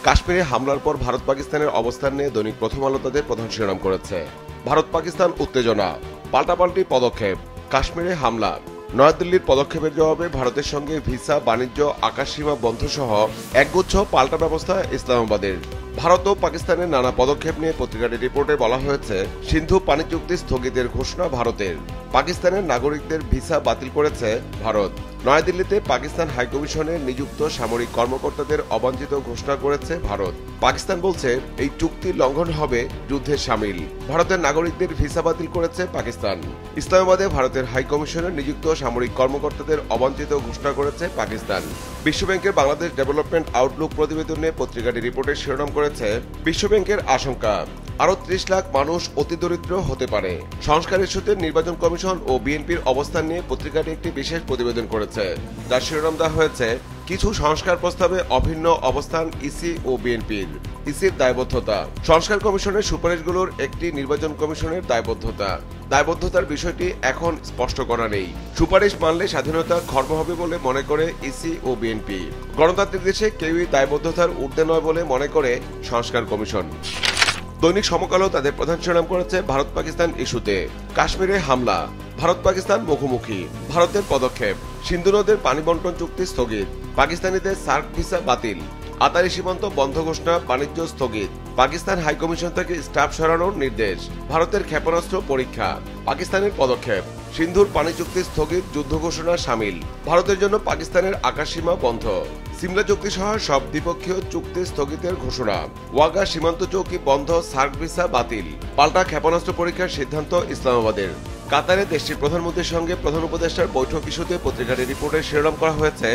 কাশ্মীরে হামলার পর ভারত পাকিস্তানের অবস্থান নিয়ে দৈনিক প্রথম আলো তাদের প্রধান শিরোনাম করেছে। ভারত পাকিস্তান উত্তেজনা, পাল্টাপাল্টি পদক্ষেপ, কাশ্মীরে হামলা। নয়াদিল্লির পদক্ষেপের জবাবে ভারতের সঙ্গে ভিসা, বাণিজ্য, আকাশসীমা বন্ধ সহ একগুচ্ছ পাল্টা ব্যবস্থা ইসলামাবাদের। ভারত ও পাকিস্তানের নানা পদক্ষেপ নিয়ে পত্রিকাটির রিপোর্টে বলা হয়েছে, সিন্ধু পানি চুক্তি স্থগিতের ঘোষণা ভারতের। পাকিস্তানের নাগরিকদের ভিসা বাতিল করেছে ভারত। নয়াদিল্লিতে পাকিস্তান হাইকমিশনে নিযুক্ত সামরিক কর্মকর্তাদের অবাঞ্ছিত ঘোষণা করেছে ভারত। পাকিস্তান বলছে এই চুক্তি লঙ্ঘন হবে যুদ্ধে সামিল। ভারতের নাগরিকদের ভিসা বাতিল করেছে পাকিস্তান। ইসলামাবাদে ভারতের হাইকমিশনে নিযুক্ত সামরিক কর্মকর্তাদের অবাঞ্ছিত ঘোষণা করেছে পাকিস্তান। বিশ্বব্যাংকের বাংলাদেশ ডেভেলপমেন্ট আউটলুক প্রতিবেদনে পত্রিকাটি রিপোর্টের শিরোনাম করেছে, বিশ্বব্যাংকের আশঙ্কা আরো ৩০ লাখ মানুষ অতি দরিদ্র হতে পারে। সংস্কার ইস্যুতে নির্বাচন কমিশন ও বিএনপির অবস্থান নিয়ে পত্রিকাটি একটি বিশেষ প্রতিবেদন করেছে, যার শিরোনাম দেওয়া হয়েছে, কিছু সংস্কার প্রস্তাবে অভিন্ন অবস্থান ইসি ও বিএনপির। ইসির দায়বদ্ধতা, সংস্কার কমিশনের সুপারিশগুলোর একটি নির্বাচন কমিশনের দায়বদ্ধতা। দায়বদ্ধতার বিষয়টি এখন স্পষ্ট করা নেই। সুপারিশ মানলে স্বাধীনতা খর্ব হবে বলে মনে করে ইসি ও বিএনপি। গণতান্ত্রিক দেশে কেউই দায়বদ্ধতার ঊর্ধ্বে নয় বলে মনে করে সংস্কার কমিশন। দৈনিক সমকালও তাদের প্রধান শিরোনাম করেছে, ভারত পাকিস্তান ইস্যুতে কাশ্মীরে হামলা, ভারত পাকিস্তান মুখোমুখি, ভারতের পদক্ষেপ, সিন্ধু নদের পানি বন্টন চুক্তি স্থগিত, পাকিস্তানিদের সার্ক ভিসা বাতিল, আতারি সীমান্ত বন্ধ ঘোষণা, বাণিজ্য স্থগিত, পাকিস্তান হাইকমিশন থেকে স্টাফ সরানোর নির্দেশ, ভারতের ক্ষেপণাস্ত্র পরীক্ষা, পাকিস্তানের পদক্ষেপ, সিন্ধুর পানি চুক্তি স্থগিত, যুদ্ধ ঘোষণা সামিল, ভারতের জন্য পাকিস্তানের আকাশসীমা বন্ধ, সিমলা চুক্তি সহ সব দ্বিপক্ষীয় চুক্তি স্থগিতের ঘোষণা, ওয়াগা সীমান্ত চৌকি বন্ধ, সার্ক ভিসা বাতিল, পাল্টা ক্ষেপণাস্ত্র পরীক্ষার সিদ্ধান্ত ইসলামাবাদের। কাতারে দেশটির প্রধানমন্ত্রীর সঙ্গে প্রধান উপদেষ্টার বৈঠক ইস্যুতে পত্রিকাটির রিপোর্টে শিরোনাম করা হয়েছে,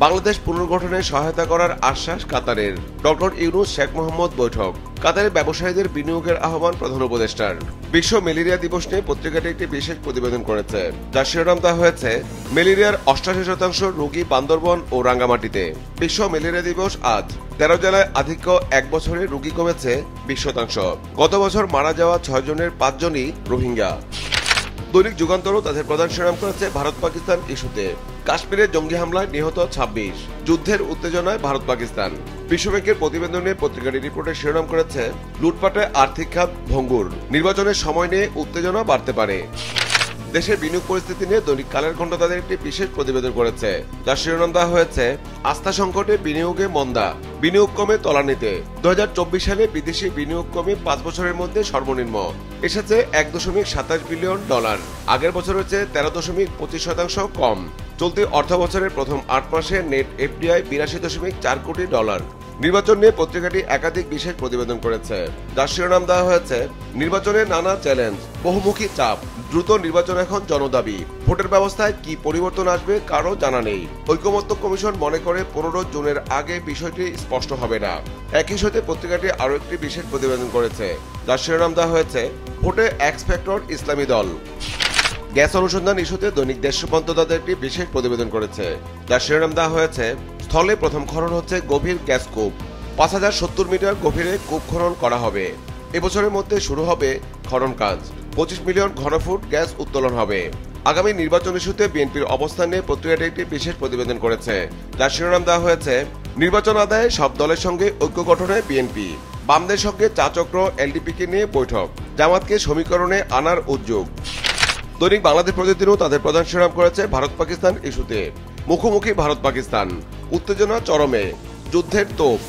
বাংলাদেশ পুনর্গঠনে সহায়তা করার আশ্বাস কাতারের। ডক্টর ইউনূস শেখ মোহাম্মদ বৈঠক, কাতারে ব্যবসায়ীদের বিনিয়োগের আহ্বান প্রধান উপদেষ্টার। বিশ্ব ম্যালেরিয়া দিবস নিয়ে পত্রিকাটি একটি বিশেষ প্রতিবেদন করেছে, যার শিরোনাম দেওয়া হয়েছে, ম্যালেরিয়ার ৮৮% রোগী বান্দরবন ও রাঙ্গামাটিতে। বিশ্ব ম্যালেরিয়া দিবস আজ। ১৩ জেলায় আধিক্য, এক বছরে রোগী কমেছে ২০%। গত বছর মারা যাওয়া ৬ জনের ৫ জনই রোহিঙ্গা। দৈনিক যুগান্তরও তাদের প্রধান শিরোনাম করেছে, ভারত পাকিস্তান ইস্যুতে কাশ্মীরে জঙ্গি হামলায় নিহত ২৬, যুদ্ধের উত্তেজনায় ভারত পাকিস্তান। বিশ্বব্যাংকের প্রতিবেদনে পত্রিকাটি রিপোর্টে শিরোনাম করেছে, লুটপাটে আর্থিক খাত ভঙ্গুর, নির্বাচনের সময় নিয়ে উত্তেজনা বাড়তে পারে। দেশের বিনিয়োগ পরিস্থিতি নিয়ে দৈনিক কালের কণ্ঠ তাদের একটি বিশেষ প্রতিবেদন করেছে, যার শিরোনাম দেওয়া হয়েছে, আস্থা সংকটে বিনিয়োগে মন্দা, বিনিয়োগ কমে তলানিতে। ২০২৪ সালে বিদেশি বিনিয়োগ কমে ৫ বছরের মধ্যে সর্বনিম্ন এসেছে $১.২৭ বিলিয়ন। আগের বছরের চেয়ে ১৩.২৫% কম। চলতি অর্থ বছরের প্রথম ৮ মাসে নেট এফডিআই $৮২.৪ কোটি। নির্বাচন নিয়ে পত্রিকাটি একাধিক বিশেষ প্রতিবেদন করেছে, যার শিরোনাম দেওয়া হয়েছে, নির্বাচনে নানা চ্যালেঞ্জ, বহুমুখী চাপ, দ্রুত নির্বাচন এখন জনদাবি। ভোটের ব্যবস্থায় কি পরিবর্তন আসবে কারো জানা নেই। ঐকমত্য কমিশন মনে করে ১৫ জুনের আগে বিষয়টি স্পষ্ট হবে না। একই সাথে পত্রিকাটি আরও একটি বিশেষ প্রতিবেদন করেছে, যার শিরোনাম দেওয়া হয়েছে, ভোটে এক্স ফ্যাক্টর ইসলামী দল। গ্যাস অনুসন্ধান ইস্যুতে দৈনিক দেশপ্রান্ত তাদের একটি বিশেষ প্রতিবেদন করেছে, যার শিরোনাম দেওয়া হয়েছে, স্থলে প্রথম খনন হচ্ছে গভীর গ্যাস কূপ। ৫,০৭০ মিটার গভীরে কূপ খনন করা হবে। এবছরের মধ্যে শুরু হবে খনন কাজ। ২৫ মিলিয়ন ঘনফুট গ্যাস উত্তোলন হবে। আগামী নির্বাচন ইস্যুতে বিএনপির অবস্থান নিয়ে পত্রিকাটি একটি বিশেষ প্রতিবেদন করেছে, যার শিরোনাম দেওয়া হয়েছে, নির্বাচন আদায়ে সব দলের সঙ্গে ঐক্য গঠনে বিএনপি। বামদের সঙ্গে চাচক্র এলডিপিকে নিয়ে বৈঠক, জামাতকে সমীকরণে আনার উদ্যোগ। দৈনিক বাংলাদেশ প্রতিদিনও তাদের প্রধান শিরোনাম করেছে, ভারত পাকিস্তান ইস্যুতে মুখোমুখি ভারত পাকিস্তান, উত্তেজনা চরমে, যুদ্ধের তোপ।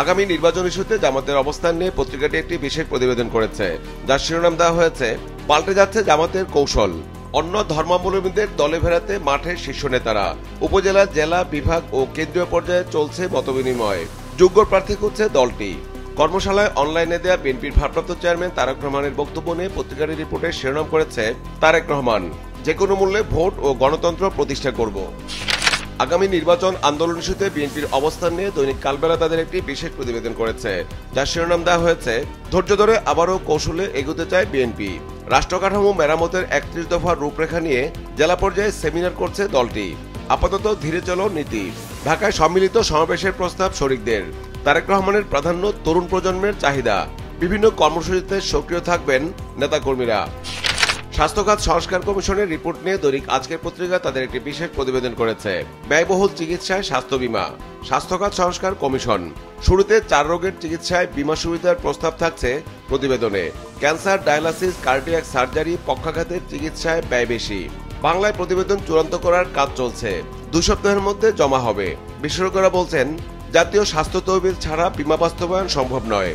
আগামী নির্বাচন ইস্যুতে জামাতের অবস্থান নিয়ে পত্রিকাটি একটি বিশেষ প্রতিবেদন করেছে, যার শিরোনাম দেওয়া হয়েছে, পাল্টে যাচ্ছে জামাতের কৌশল, অন্য ধর্মাবলম্বীদের দলে ফেরাতে মাঠের শীর্ষ নেতারা। উপজেলা, জেলা, বিভাগ ও কেন্দ্রীয় পর্যায়ে চলছে মতবিনিময়। যোগ্য প্রার্থী খুঁজছে দলটি। কর্মশালায় অনলাইনে দেয়া বিএনপির ভারপ্রাপ্ত চেয়ারম্যান তারেক রহমানের বক্তব্য নিয়ে পত্রিকাটির রিপোর্টে শিরোনাম করেছে, তারেক রহমান, যে কোনো মূল্যে ভোট ও গণতন্ত্র প্রতিষ্ঠা করব। আগামী নির্বাচন আন্দোলন ইস্যুতে বিএনপির অবস্থান নিয়ে দৈনিক কালবেলা তাদের একটি বিশেষ প্রতিবেদন করেছে, যার শিরোনাম দেওয়া হয়েছে, ধৈর্য ধরে আবারও কৌশলে এগোতে চায় বিএনপি। রাষ্ট্রকাঠামো মেরামতের ৩১ দফার রূপরেখা নিয়ে জেলা পর্যায়ে সেমিনার করছে দলটি। আপাতত ধীরে চলো নীতি। ঢাকায় সম্মিলিত সমাবেশের প্রস্তাব শরিকদের। তারেক রহমানের প্রাধান্য তরুণ প্রজন্মের চাহিদা। বিভিন্ন কর্মসূচিতে সক্রিয় থাকবেন নেতাকর্মীরা। স্বাস্থ্য খাত সংস্কার কমিশনের রিপোর্ট নিয়ে দৈনিক আজকের পত্রিকা তাদের একটি বিশেষ প্রতিবেদন করেছে। ব্যয়বহুল চিকিৎসায় স্বাস্থ্য বীমা, স্বাস্থ্য খাত সংস্কার কমিশন। শুরুতে 4 রোগের চিকিৎসায় বীমা সুবিধার প্রস্তাব থাকছে প্রতিবেদনে। ক্যান্সার, ডায়ালাসিস, কার্ডিয়াক সার্জারি, পক্ষাঘাতের চিকিৎসায় ব্যয় বেশি। বাংলায় প্রতিবেদন চূড়ান্ত করার কাজ চলছে, 2 সপ্তাহের মধ্যে জমা হবে। বিশেষজ্ঞরা বলছেন, জাতীয় স্বাস্থ্য তহবিল ছাড়া বীমা বাস্তবায়ন সম্ভব নয়।